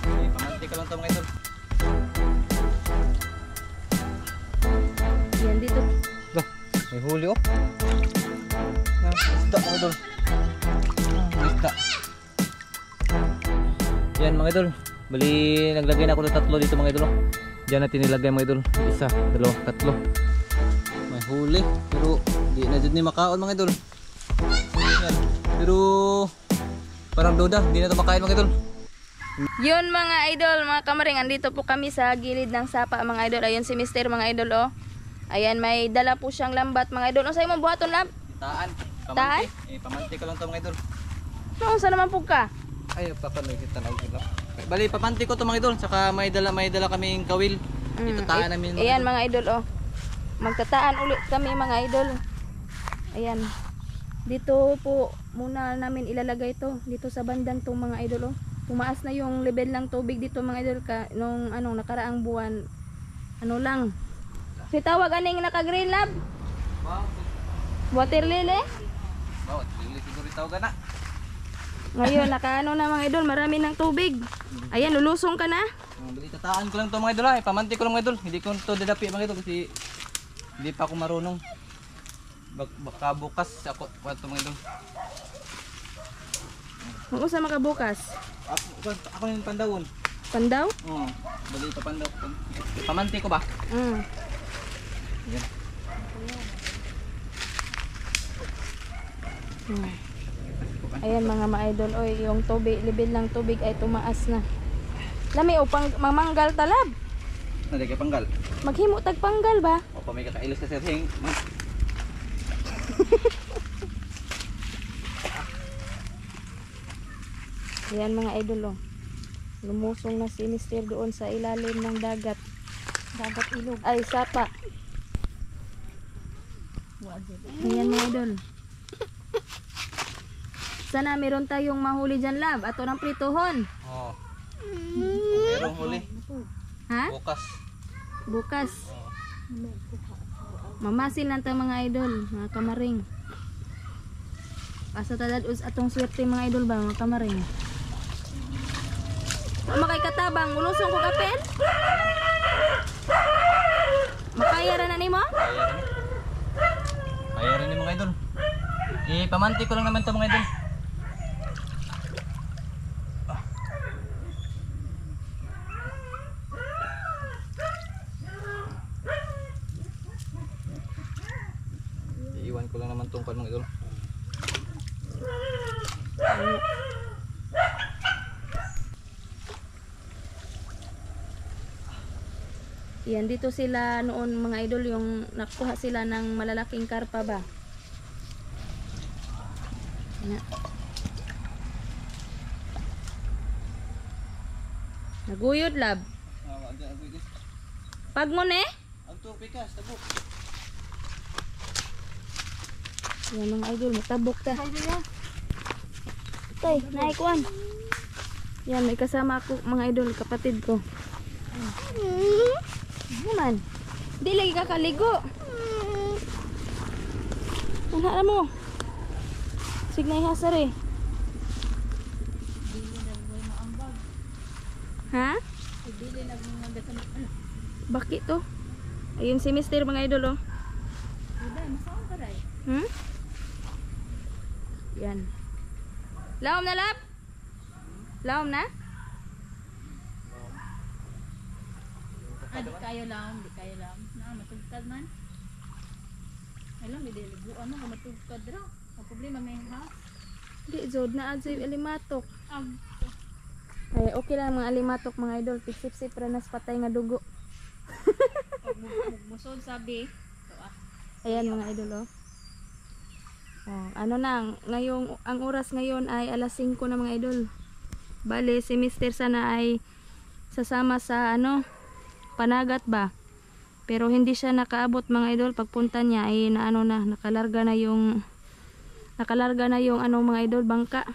Pamanti ko lang to mga idol. Yan dito. Dah, may huli oh. Isda mga idol. Isda. Yan mga idol. Bali naglagay na ako ng tatlo dito mga idol. Diyan natin nilagay mga idol. Isa, dalawa, tatlo. May huli. Pero di na dyan ni makaon mga idol. Yan. Pero parang duda. Di na ito makain mga idol. Yun mga idol, mga kamaring, andito po kami sa gilid ng sapa mga idol. Ayun si Mister mga idol oh. Ayan, may dala po siyang lambat mga idol. Ano sa'yo mo buhaton lab? Taan. Taan? Pamanti ko lang to mga idol. Noong sa naman po ka? Ay, papanoy kita na ulit. Bali, papanti ko to mga idol. Saka may dala kaming kawil. Itataan namin. Ayan mga idol oh. Magtataan ulit kami mga idol. Ayan. Dito po muna namin ilalagay to. Dito sa bandang to mga idol oh. Tumaas na yung level ng tubig dito mga idol nung nakaraang buwan. Ano lang. Si tawag aning naka-green lab? Wow. Water lily? Wow, lili siguro tawag na. Ngayon nakaano na mga idol, marami ng tubig. Ayan, lulusong ka na. Bali, tataan ko lang to mga idol ha. Pamanti ko lang mga idol. Hindi ko to dadapi mga idol kasi hindi pa ako marunong. Baka bukas ako to mga idol. Kung usa makabukas? Ako yung pandawon. Pandaw? Oo. Bali, papandaw. Pamanti ko ba? Yan. Ayan mga ma-idol, oy, yung tubig, level ng tubig ay tumaas na. Lami o mamanggal talab. Nadi kay panggal. Maghimo tag panggal ba? O pa may kakailos ka sir hing. Ayan mga idol oh. Lumusong na si Mister doon sa ilalim ng dagat. Dagat ilog. Ay, sapa. Ayan mga idol. Sana meron tayong mahuli dyan lab. Ato ng prituhon. Oo. Merong huli. Ha? Bukas. Bukas. Mamasil lang tayo mga idol. Mga kamaring. Asa talad atong swerte mga idol ba mga kamaring. Makay katabang. Ulusong ko kapel. Makaya na nimo? Kaya rin yung mga idol. Pamanti ko lang naman to mga idol. Iiwan ko lang naman tong mga idol. Yan, dito sila noon mga idol, yung nakuha sila ng malalaking karpa ba. Yan. Naguyod lab. Pag mo ne? Ang tupikas, tabok. Yan mga idol, matabok ta. Tay, naikuan. Yan, may kasama ako mga idol, kapatid ko. Naman. Di lagi kakaligo. Ano mo? Signay hasar eh. Ha? Bakit to? Ayun si Mister mga idol oh. Yan. Laom na lap? Laom na? Di kayo lang. Na, matugkad man. Alam, hindi liguan mo, matugkad raw. Ang problema may ha? Di, Zod na adso yung alimatok. Ay, okay lang mga alimatok mga idol. Pisip-sip ranas patay nga dugo. Musod sabi. Ayan mga idol oh. Oh, ano na, ngayong, ang oras ngayon ay alas 5 na mga idol. Bale, si Mister sana ay sasama sa panagat ba, pero hindi siya nakaabot mga idol. Pagpunta niya ay nakalarga na yung mga idol bangka.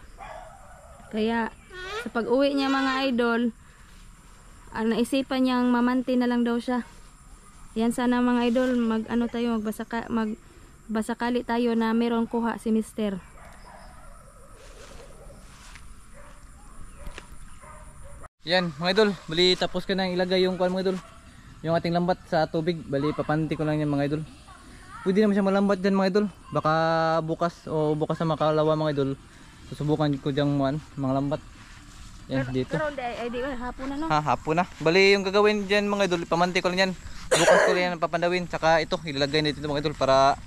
Kaya sa pag-uwi niya mga idol, ang naisipan niyang mamanti na lang daw siya. Yan, sana mga idol magbasakali tayo na meron kuha si Mister. Yan mga idol, bali tapos ka na ilagay yung kuan mga idol. Yung ating lambat sa tubig, bali papanti ko lang yan mga idol. Pwede naman siya malambat dyan mga idol. Baka bukas o bukas na makalawa mga idol. Susubukan ko dyang mga lambat. Yan dito. Pero di hapon na no. Ha, hapon na. Bali yung gagawin dyan mga idol, pamanti ko lang yan. Bukas ko lang yan papandawin. Tsaka ito, ilalagay na dito mga idol para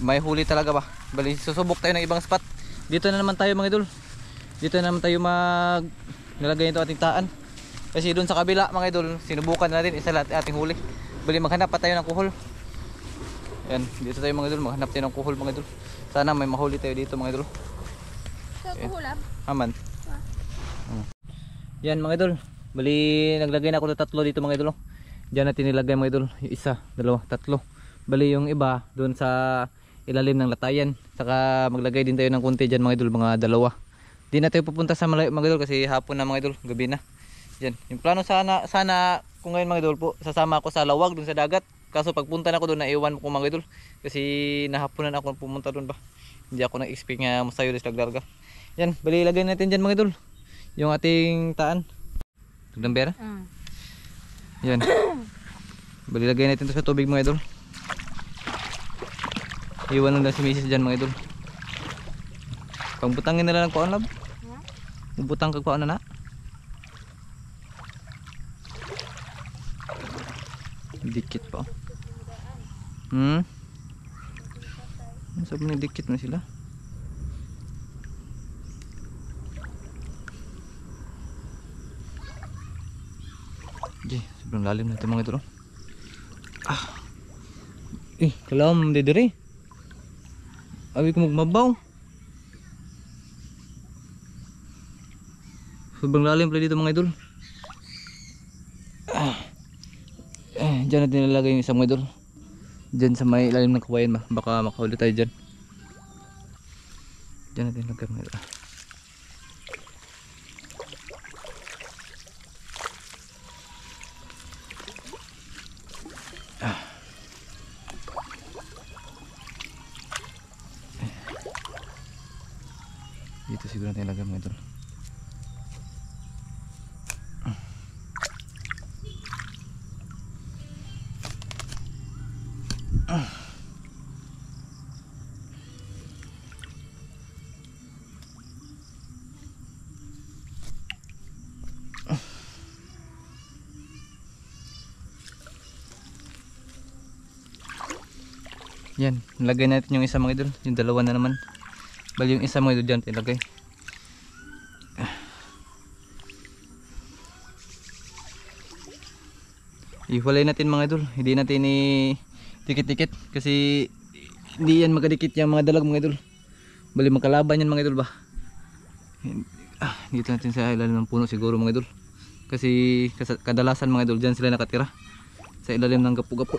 may huli talaga ba. Bali susubok tayo ng ibang spot. Dito na naman tayo mga idol. Dito na naman tayo nilagay nito ating taan. Kasi doon sa kabila mga idol, sinubukan natin isa lahat ating huli. Bali maghanap pa tayo ng kuhol. Yan, dito tayo mga idol, maghanap tayo ng kuhol mga idol. Sana may mahuli tayo dito mga idol. So kuhulab. Aman. Yan mga idol. Bali naglagay na ako ng 3 dito mga idol. Diyan natin nilagay mga idol, yung 1, 2, 3. Bali yung iba doon sa ilalim ng latayan. Saka maglagay din tayo ng konti diyan mga idol, mga 2. Di na tayo pupunta sa malayo mga idol kasi hapon na mga idol, gabi na. Diyan. Yung plano sana kung ngayon mga idol po, sasama ako sa lawag doon sa dagat. Kaso pagpunta na ako doon, naiwan ko mga idol. Kasi nahaponan ako pumunta doon ba. Hindi ako na-expect nga masayo sa larga. Yan, bali ilagay natin diyan mga idol. Yung ating taan. Tugdambera? Yan. Bali lagay natin ito sa tubig mga idol. Iwan lang si Mrs. dyan mga idol. Pangbutangin na lang kuan lab. Butang kag kuan na na. Dikit pa. Sabi na dikit na sila. Di, sobrang lalim natin mga idol. Kalam di diri. Abi ko magmabaw. Sobrang lalim pala dito mga idol. Diyan natin nilagay yung isang mga idol. Diyan sa may ilalim ng kawayan ba. Baka makahuli tayo dyan. Diyan natin nilagay mga idol. Dito siguro natin ilagay mga idol. Yan, nilagay natin yung isa mga idol. Yung 2 na naman. Bali yung isa mga idol dyan ilagay. Iwalay natin mga idol. Hindi natin dikit-dikit kasi hindi yan magkadikit yung mga dalag mga idol. Bali magkalaban yan mga idol ba. Dito natin sa ilalim ng puno siguro mga idol. Kasi kadalasan mga idol dyan sila nakatira. Sa ilalim ng gapo-gapo.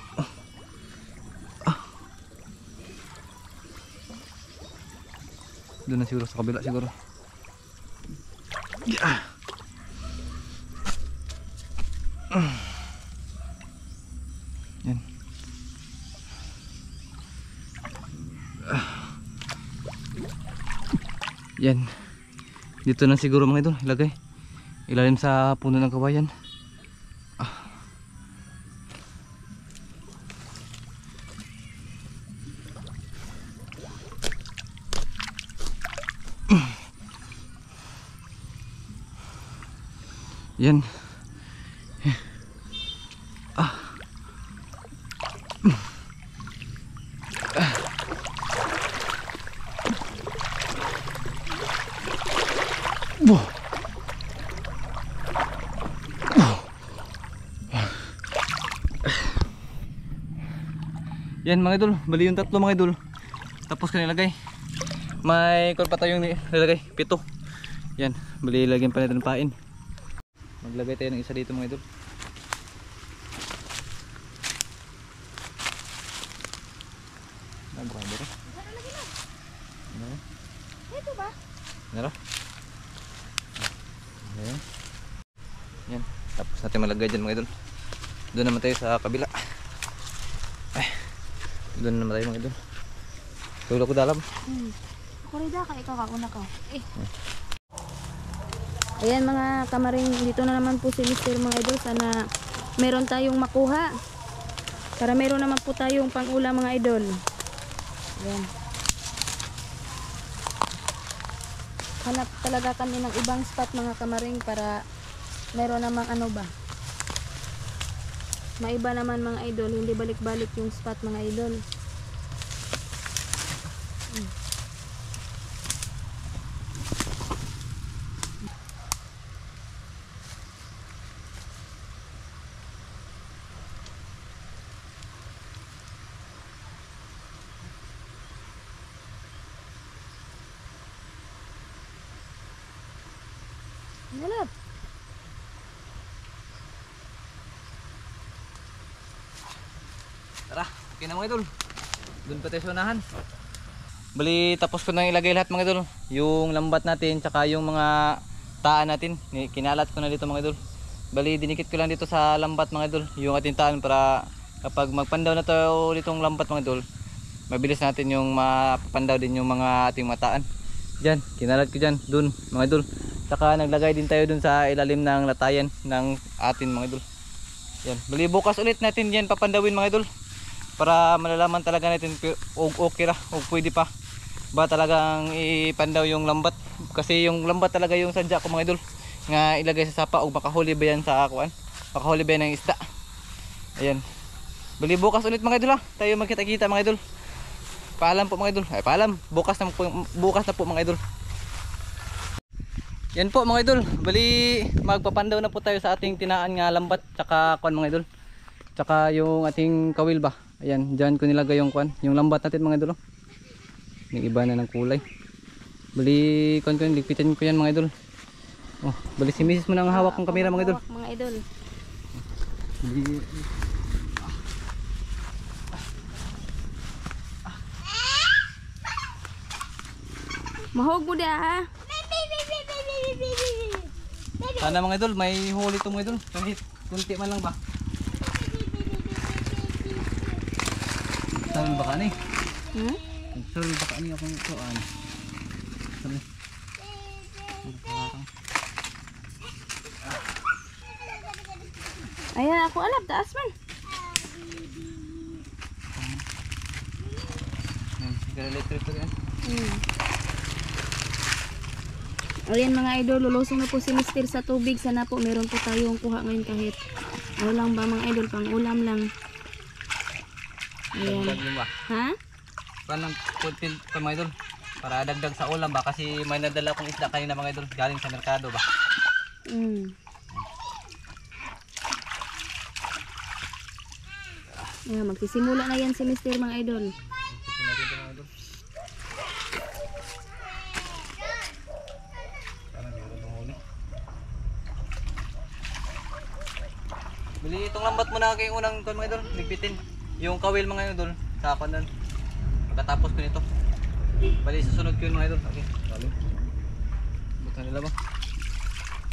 Doon na siguro sa kabila siguro. Yan. Yan. Dito na siguro mga idol, ilagay. Ilalim sa puno ng kawayan. Yan. Yan mga idol, bali yung 3 mga idol. Tapos ka nilagay. May kung pa tayong nilagay, 7. Yan, bali lagyan pa natin pain. Maglagay tayo ng isa dito mga idol. Ito ba? Nara? Ayan. Yan, tapos natin malagay dyan mga idol. Doon naman tayo sa kabila. Doon naman tayo mga idol. Tulog ko dalam. Ako rin ka, ikaw kauna ka. Ayan mga kamaring, dito na naman po si Mr. mga idol. Sana meron tayong makuha. Para meron naman po tayong pang-ulam mga idol. Ayan. Hanap talaga kami ng ibang spot mga kamaring para meron namang ano ba. Maiba naman mga idol, hindi balik-balik yung spot mga idol. Nalap. Tara, okay na mga idol. Doon pa tayo sa unahan. Bali, tapos ko nang ilagay lahat mga idol. Yung lambat natin, tsaka yung mga taan natin. Kinalat ko na dito mga idol. Bali, dinikit ko lang dito sa lambat mga idol. Yung ating taan para kapag magpandaw na tayo ditong lambat mga idol, mabilis natin yung mapapandaw din yung mga ating mataan. Diyan, kinalat ko dyan, dun mga idol. Tsaka naglagay din tayo dun sa ilalim ng latayan ng atin mga idol. Yan, bali bukas ulit natin yan papandawin mga idol. Para malalaman talaga natin okay ra o pwede pa ba talagang ipandaw yung lambat. Kasi yung lambat talaga yung sadya ko mga idol nga ilagay sa sapa o makahuli ba yan sa akuan, makahuli ba yan ng isda. Ayan, bali bukas ulit mga idol ha, tayo magkita-kita mga idol. Paalam po mga idol, ay paalam, bukas na po mga idol. Yan po mga idol, bali magpapandaw na po tayo sa ating tinaan nga lambat tsaka kuan mga idol, tsaka yung ating kawil ba. Ayan, dyan ko nilagay yung kuan, yung lambat natin mga idol. May iba na ng kulay. Bali kuan ko yun, ligpitin ko yan mga idol. Oh, bali si misis mo nang hawak ng kamera mga idol. Mga idol. Bali, Mahog mo dia ha. sana mga idol may huli to mga idol, kahit kunti man lang ba. Sabi baka ni. Hmm? Sabi baka ni akong tuan. Sabi. Ayan ako alap taas man. Sigara electric to yan. Ayan mga idol, lulusong na po si Mr. sa tubig. Sana po meron po tayong kuha ngayon kahit ano lang ba mga idol, pang ulam lang. Ayan. Dagdag mo ba? Ha? Parang kuntil pa mga idol. Para dagdag sa ulam ba, kasi may nadala kong isda kanina mga idol galing sa merkado ba. Ayan, magsisimula na yan si Mr. mga idol. Bili itong lambat mo na kayong unang kon mga idol, ligpitin. Yung kawil mga idol, sa ako nun. Pagkatapos ko nito. Bali susunod ko yun mga idol. Okay, bali. Buta nila ba?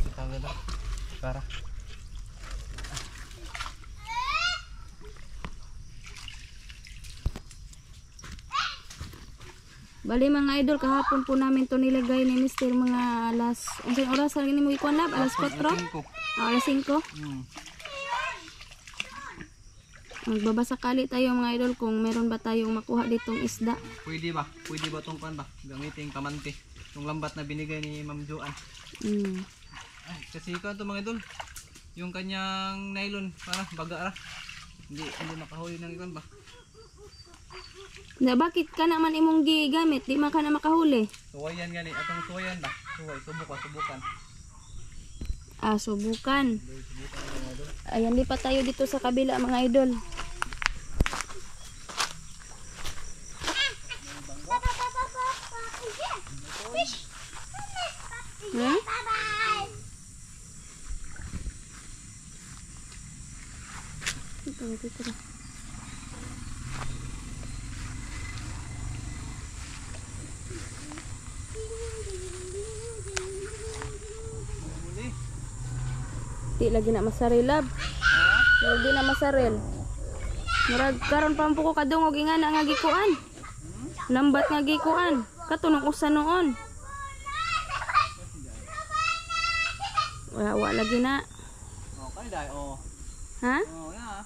Buta nila. Para. Bali mga idol, kahapon po namin to nilagay ni Mr. mga alas, unsang oras sa mo ikuan lab? Alas 4? Alas 5? Magbabasakali tayo mga idol kung meron ba tayong makuha ditong isda. Pwede ba? Pwede ba itong pan ba? Gamitin kamante. Itong lambat na binigay ni Ma'am Joan. Ay, kasi ikaw ito mga idol. Yung kanyang nylon, para baga ra. Hindi makahuli ng ikan ba? Na bakit ka naman imong gigamit? Di man ka na makahuli. Suwayan gani, atong suwayan ba? Suway, subukan. Subukan. Ayan, lipat tayo dito sa kabila mga idol. Hmm? Ito. Di lagi na masarilab. Lagi na masaril. Murag karon pa ko kadungog nga na nga gikuan. Lambat nga gikuan. Katunong usa noon. Wala lagi na. Oh, kani dai oh. Ha? Oh, na.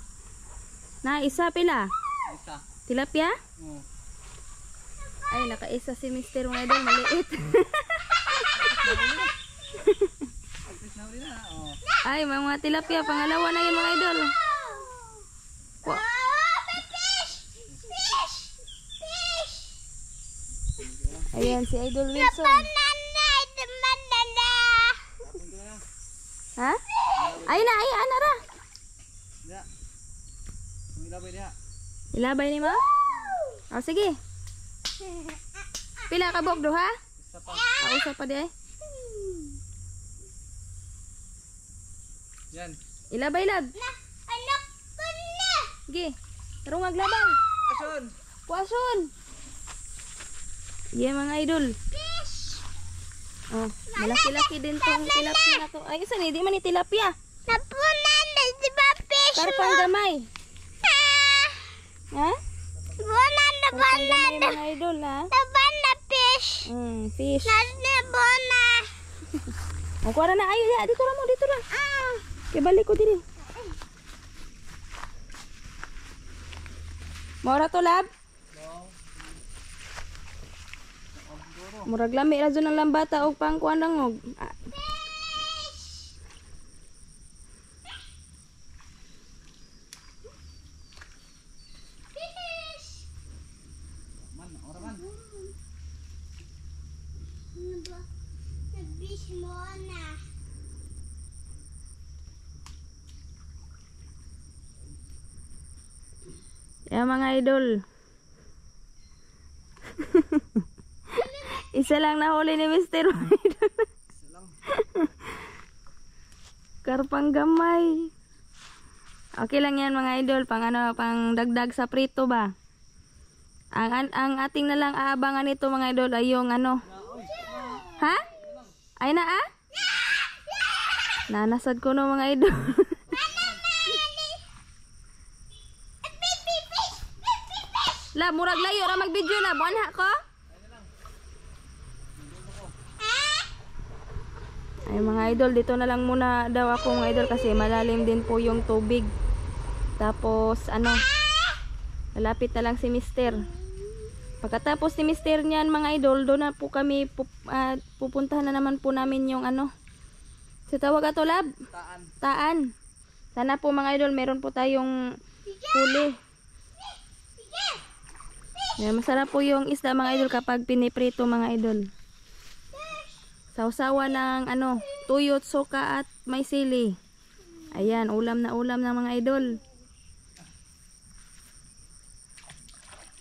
Na isa pila. Isa. Tilapia? Oh. Ay, nakaisa si Mr. mga idol, maliit. Agpis na uli na. Oh. Ay, mga tilapia, pangalawa na yun mga idol. Wa- Ayan, si Idol Wilson. Ha? Ay na, ay, ana ra. Ya. Ilabay diha. Ilabay ni mo? O, sige. Pila ka bog do ha? Isa pa. Usa pa di ay. Yan. Ilabay lab. Sige. Tarong aglabay. Ason. Puason. Yeah, mga idol. Oh, malaki-laki din tong tilapia na to. Ay, isa ni, di man ni tilapia. Napunan na di ba fish? Karpang gamay. Ha? Bunan na Karpang gamay mga idol ha. ban na fish. Fish. Na bona. O, kuwara na. Ayo, ya. Dito ra mo, dito ra. Kaya balik ko diri. Mora to, lab? Murag lami ra dyan ang lambata o pang kuwan lang og. Man, ora man. Fish mo na. Yan mga idol. Isa lang nahuli ni Mr. Idol. Karpang gamay. Okay lang yan mga idol. Pang ano, pang dagdag sa prito ba? Ang ating na lang aabangan nito mga idol ay yung ano. Ha? Ay na ah? Nanasad ko no mga idol. La, murag layo ra mag-video na. Buwan ha ko? Ay mga idol, dito na lang muna daw ako mga idol kasi malalim din po yung tubig. Tapos ano, lalapit na lang si Mister. Pagkatapos ni Mister niyan mga idol, doon na po kami pupuntahan na naman po namin yung ano. So tawag ato lab? Taan. Taan. Sana po mga idol, meron po tayong huli. Yan, masarap po yung isda mga idol kapag piniprito mga idol. Sausawa ng ano, tuyot, suka at may sili. Ayan, ulam na ulam ng mga idol.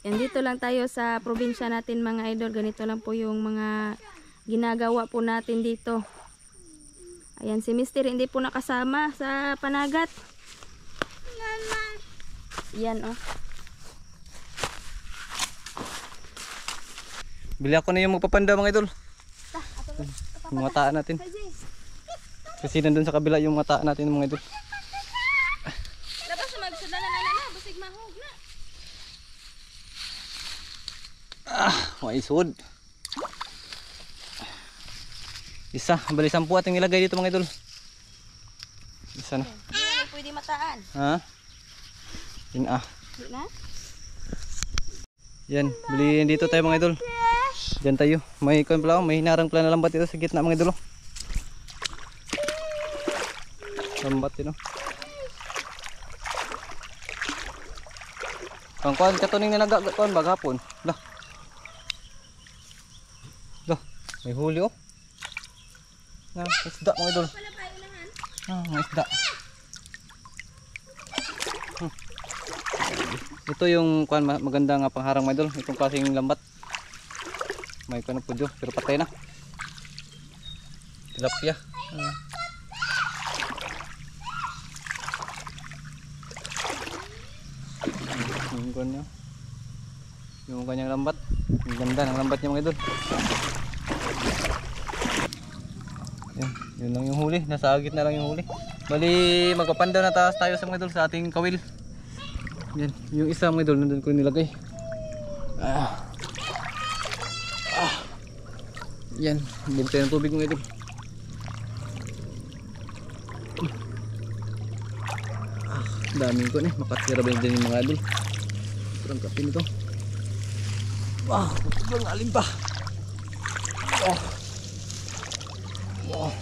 Yan, dito lang tayo sa probinsya natin mga idol. Ganito lang po yung mga ginagawa po natin dito. Ayan, si Mister hindi po nakasama sa panagat. Yan oh. Bili ako na yung magpapanda mga idol. Yung mga taan natin. Kasi nandun sa kabila yung mga taan natin mga idol. Labas na magsadalan na busig mahog na. Maisod. Isa, bali 10 ating nilagay dito mga idol. Isa na. Hindi na pwede mataan. Ha? Yun Di na? Yan, bali dito tayo mga idol. Diyan tayo. May kuwan pala, may hinarang pala na lambat dito sa gitna mga idol. Lambat din oh. Ang kuwan, katuning na nagkuwan baghapon. Lah. Lah, may huli oh. Na, isda mga idol. May isda. Ito yung kuwan, maganda nga pangharang mga idol. Itong klaseng lambat. May kuwan po dyan, pero patay na. Tilapia. Yung kuwan niya. Yung kanyang lambat. Ang ganda ng lambat niya mga idol. Yan, yun lang yung huli. Nasa agit na lang yung huli. Bali, magpapandaw na tayo sa mga idol sa ating kawil. Yan, yung isa mga idol nandun ko nilagay. Yan, bili tayo ng tubig mga idol. Daming ko makatira ba din yung mga idol. Sobrang kape nito. Wow, sobrang alim pa. Oh. Wow.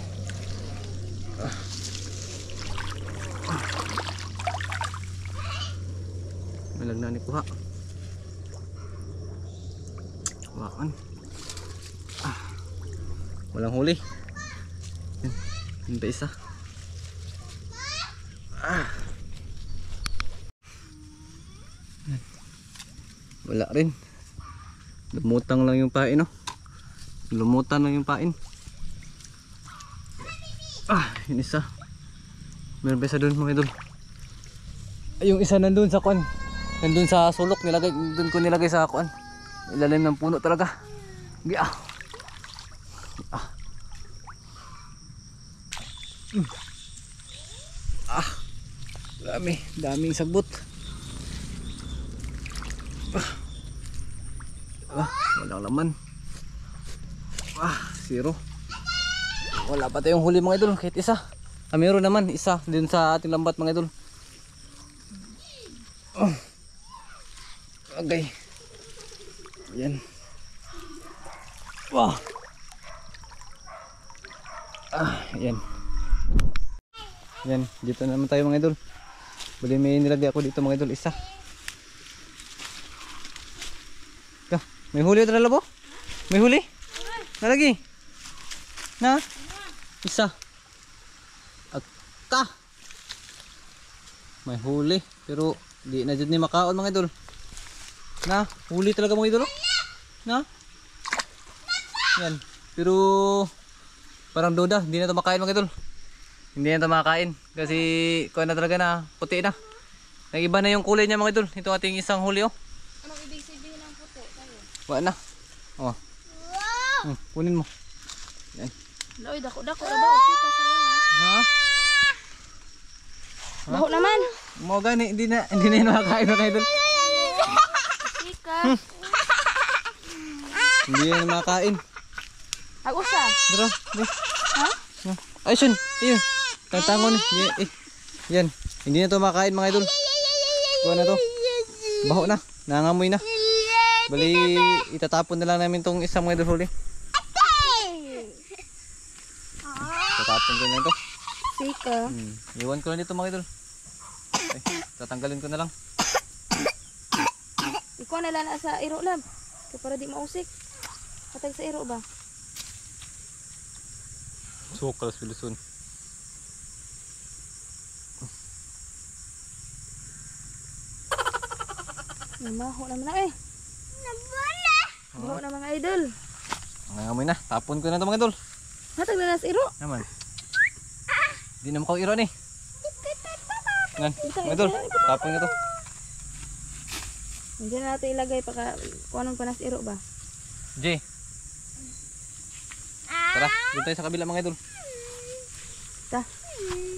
Malag na ni kuha. Waan. Walang huli. Yan pa isa. Wala rin. Lumutang lang yung pain, no? Lumutan lang yung pain. Yun isa. Meron pa isa dun mga idol. Yung isa nandun sa kuan. Nandun sa sulok nilagay, dun ko nilagay sa kuan. Ilalim ng puno talaga. Daming sagbot. Walang laman. Zero. Wala pa tayong huli mga idol, kahit isa. Meron naman isa din sa ating lambat mga idol. Okay. Yan. Yan. Yan, dito naman tayo mga idol. Bali may nilagay ako dito mga idol, isa. May huli ito na labo? May huli? Nalagi? Na? Isa. Agka. May huli. Pero di na dyan ni makaon mga idol. Na? Huli talaga mga idol. Na? Yan. Pero parang duda. Hindi na ito makain mga idol. Hindi na ito makakain. Kasi kuha na talaga na puti na. Nag-iba na yung kulay niya mga idol. Ito ating isang huli oh. Anong ibig sabihin ng puti tayo? Wala na. Oh. Kunin mo. Yan. Loy, dako-dako na ba? Usi ka sa'yo ha? Ha? Baho naman. Mo gani hindi na yun makakain mga idol. Sika. Hindi na makakain. Agusa. Dito. Ha? Ay, shun. Ayun. Tantangon. Yan. Hindi na to makakain mga idol. Kuha na to. Baho na. Nangangamoy na. Bali, itatapon na lang namin tong isang mga idol huli. Itatapon ko na ito. Sika. Iwan ko na dito mga idol. Ay, tatanggalin ko na lang. Ikaw na lang sa iro lab. Kaya para di mausik. Patag sa iro ba? Sukal sa Luzon. Maho naman na eh. Baho na mga idol. Nangangamoy na. Tapon ko na ito mga idol. Hatag na sa iro. Naman. Hindi na makaw iro ni. Yan. Mga idol. Tapon ko ito. Hindi na natin ilagay paka kung anong panas iro ba. Jay. Tara, dito tayo sa kabila mga idol. Ta.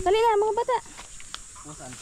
Kali na mga bata. Saan?